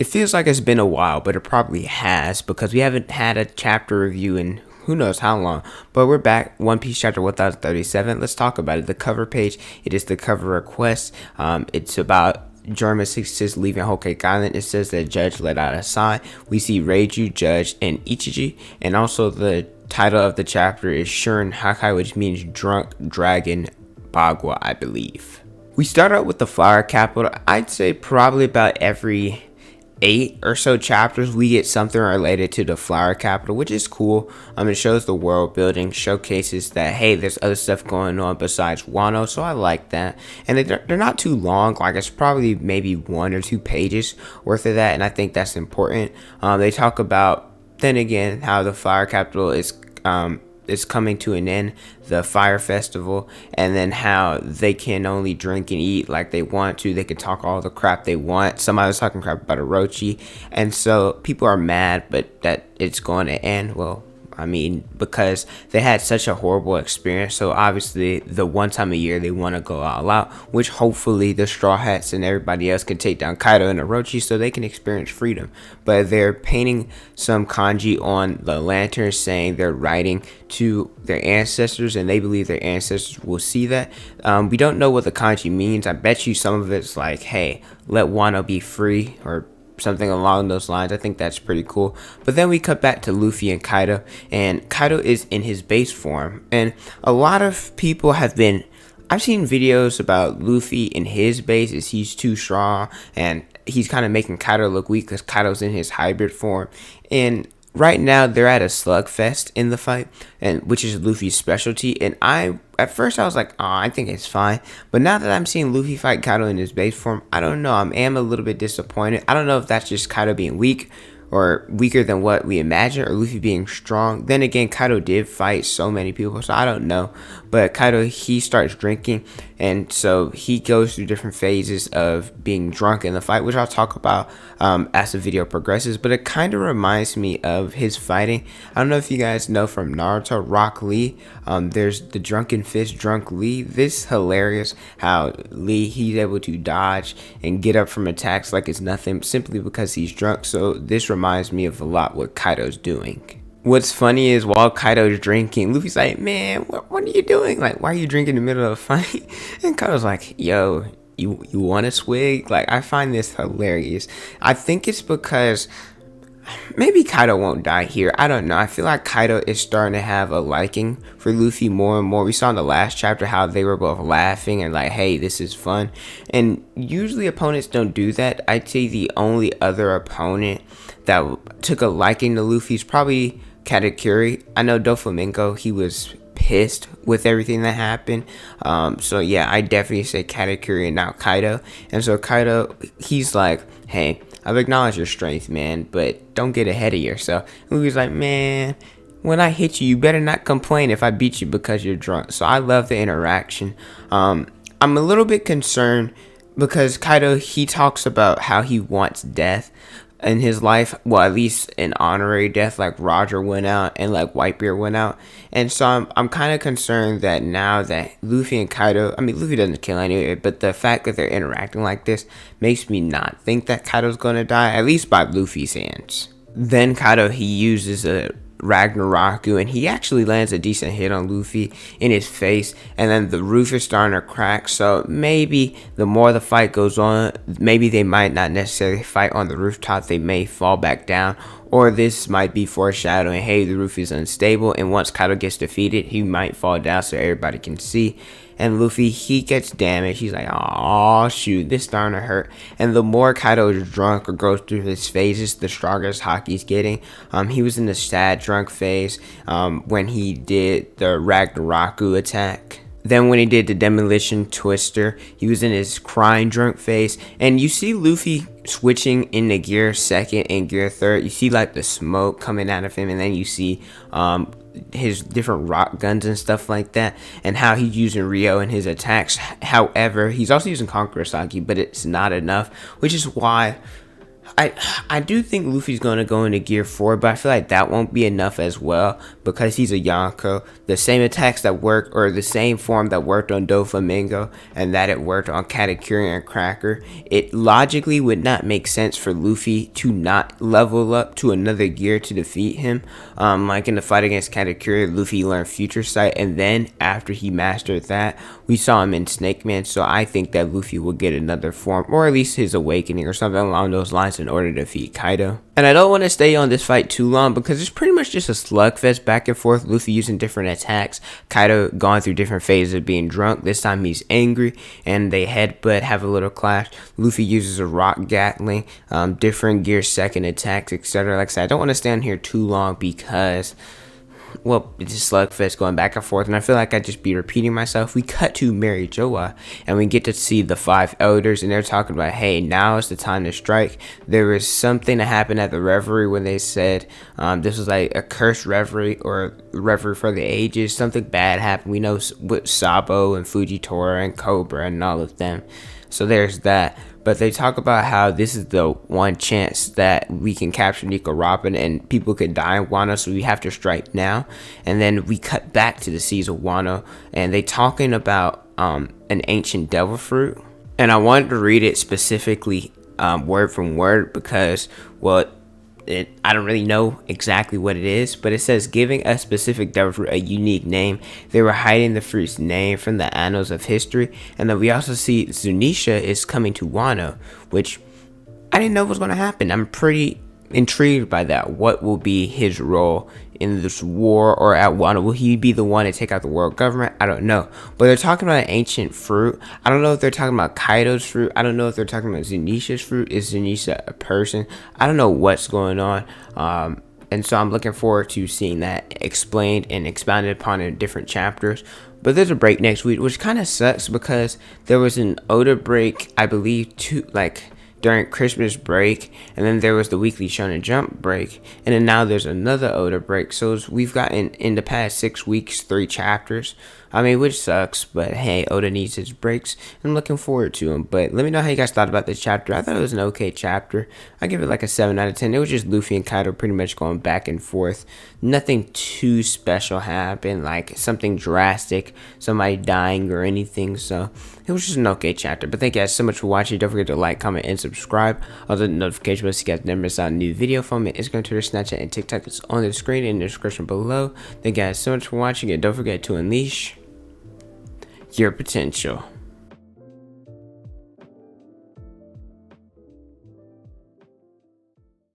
It feels like it's been a while, but it probably has because we haven't had a chapter review in who knows how long. But we're back, One Piece chapter 1037. Let's talk about it. The cover page, it is the cover request. It's about German 66 leaving Whole Cake Island. It says that Judge let out a sigh. We see Reiju, Judge, and Ichiji. And also the title of the chapter is Shurin Hakai, which means drunk dragon Bagua, I believe. We start out with the flower capital. I'd say probably about every 8 or so chapters we get something related to the flower capital, which is cool. It shows the world building, showcases that hey, there's other stuff going on besides Wano, so I like that. And they're not too long, like it's probably maybe 1 or 2 pages worth of that, and I think that's important. They talk about then again how the flower capital is coming to an end, the fire festival, and then how they can only drink and eat like they want to. They can talk all the crap they want. Somebody was talking crap about Orochi, and so people are mad, but that it's going to end. Well, I mean, because they had such a horrible experience, so obviously the one time a year they want to go all out, which hopefully the Straw Hats and everybody else can take down Kaido and Orochi so they can experience freedom. But they're painting some kanji on the lantern saying they're writing to their ancestors, and they believe their ancestors will see that. We don't know what the kanji means. I bet you some of it's like, hey, let Wano be free, or something along those lines. I think that's pretty cool. But then we cut back to Luffy and Kaido, and Kaido is in his base form, and a lot of people have been, I've seen videos about Luffy in his base is he's too strong and he's kind of making Kaido look weak because Kaido's in his hybrid form. And right now they're at a slugfest in the fight, and which is Luffy's specialty. And at first I was like, oh, I think it's fine. But now that I'm seeing Luffy fight Kaido in his base form, I don't know. I am a little bit disappointed. I don't know if that's just Kaido being weak, or weaker than what we imagine, or Luffy being strong. Then again, Kaido did fight so many people, so I don't know. But Kaido, he starts drinking, and so he goes through different phases of being drunk in the fight, which I'll talk about as the video progresses. But it kind of reminds me of his fighting. I don't know if you guys know from Naruto, Rock Lee. There's the Drunken Fist, Drunk Lee. This is hilarious how Lee, he's able to dodge and get up from attacks like it's nothing simply because he's drunk. So this reminds me of a lot what Kaido's doing. What's funny is while Kaido's drinking, Luffy's like, man, what are you doing? Like, why are you drinking in the middle of a fight? And Kaido's like, yo, you want a swig? Like, I find this hilarious. I think it's because maybe Kaido won't die here. I don't know. I feel like Kaido is starting to have a liking for Luffy more and more. We saw in the last chapter how they were both laughing and like, hey, this is fun. And usually opponents don't do that. I'd say the only other opponent that took a liking to Luffy is probably Katakuri. I know Doflamingo, he was pissed with everything that happened. So yeah, I definitely say Katakuri and not Kaido. And so Kaido, he's like, hey, I've acknowledged your strength, man, but don't get ahead of yourself. And Luffy's like, man, when I hit you, you better not complain if I beat you because you're drunk. So I love the interaction. I'm a little bit concerned because Kaido, he talks about how he wants death in his life, well, at least an honorary death, like Roger went out and like Whitebeard went out. And so I'm kind of concerned that now that Luffy and Kaido, I mean, Luffy doesn't kill anyway, but the fact that they're interacting like this makes me not think that Kaido's gonna die, at least by Luffy's hands. Then Kaido, he uses a Ragnarok, and he actually lands a decent hit on Luffy in his face, and then the roof is starting to crack. So maybe the more the fight goes on, maybe they might not necessarily fight on the rooftop, they may fall back down, or this might be foreshadowing, hey, the roof is unstable, and once Kaido gets defeated, he might fall down so everybody can see. And Luffy, he gets damaged. He's like, oh shoot, this starting to hurt. And the more Kaido is drunk or goes through his phases, the stronger his hockey's getting. He was in the sad drunk phase when he did the Ragnaroku attack. Then when he did the Demolition Twister, he was in his crying drunk phase. And you see Luffy switching into gear second and gear third. You see like the smoke coming out of him, and then you see his different rock guns and stuff like that, and how he's using Rio in his attacks. However, he's also using Conqueror Saki, but it's not enough, which is why I do think Luffy's gonna go into Gear 4, but I feel like that won't be enough as well because he's a Yonko. The same attacks that work, or the same form that worked on Doflamingo and that it worked on Katakuri and Cracker, it logically would not make sense for Luffy to not level up to another gear to defeat him. Like in the fight against Katakuri, Luffy learned Future Sight, and then after he mastered that, we saw him in Snake Man. So I think that Luffy will get another form, or at least his awakening or something along those lines, in order to defeat Kaido. And I don't want to stay on this fight too long because it's pretty much just a slugfest back and forth. Luffy using different attacks, Kaido going through different phases of being drunk. This time he's angry and they headbutt, have a little clash. Luffy uses a rock gatling, different gear second attacks, etc. Like I said, I don't want to stay on here too long because, well, it's a slugfest going back and forth, and I feel like I'd just be repeating myself. We cut to Mary Joa, and we get to see the 5 elders, and they're talking about, hey, now is the time to strike. There was something that happened at the reverie when they said this was like a cursed reverie, or reverie for the ages. Something bad happened. We know with Sabo and Fujitora and Cobra and all of them. So there's that. But they talk about how this is the one chance that we can capture Nico Robin and people could die in Wano, so we have to strike now. And then we cut back to the seas of Wano, and they talking about an ancient devil fruit. And I wanted to read it specifically word from word because, well, I don't really know exactly what it is, but it says giving a specific devil fruit a unique name. They were hiding the fruit's name from the annals of history. And then we also see Zunisha is coming to Wano, which I didn't know was going to happen. I'm pretty intrigued by that. What will be his role in this war or at Wano? Will he be the one to take out the world government? I don't know. But they're talking about an ancient fruit. I don't know if they're talking about Kaido's fruit. I don't know if they're talking about Zunisha's fruit. Is Zunisha a person? I don't know what's going on. And so I'm looking forward to seeing that explained and expounded upon in different chapters. But there's a break next week, which kind of sucks because there was an Oda break, I believe, during Christmas break, and then there was the weekly Shonen Jump break, and then now there's another Oda break. So we've gotten in the past 6 weeks 3 chapters. I mean, which sucks, but hey, Oda needs his breaks. I'm looking forward to him. But let me know how you guys thought about this chapter. I thought it was an okay chapter. I give it like a 7 out of 10. It was just Luffy and Kaido pretty much going back and forth. Nothing too special happened, like something drastic, somebody dying or anything. So it was just an okay chapter. But thank you guys so much for watching. Don't forget to like, comment, and subscribe. Also, the notification bell so you guys never miss out on a new video from me. Instagram, Twitter, Snapchat, and TikTok is on the screen in the description below. Thank you guys so much for watching, and don't forget to unleash your potential.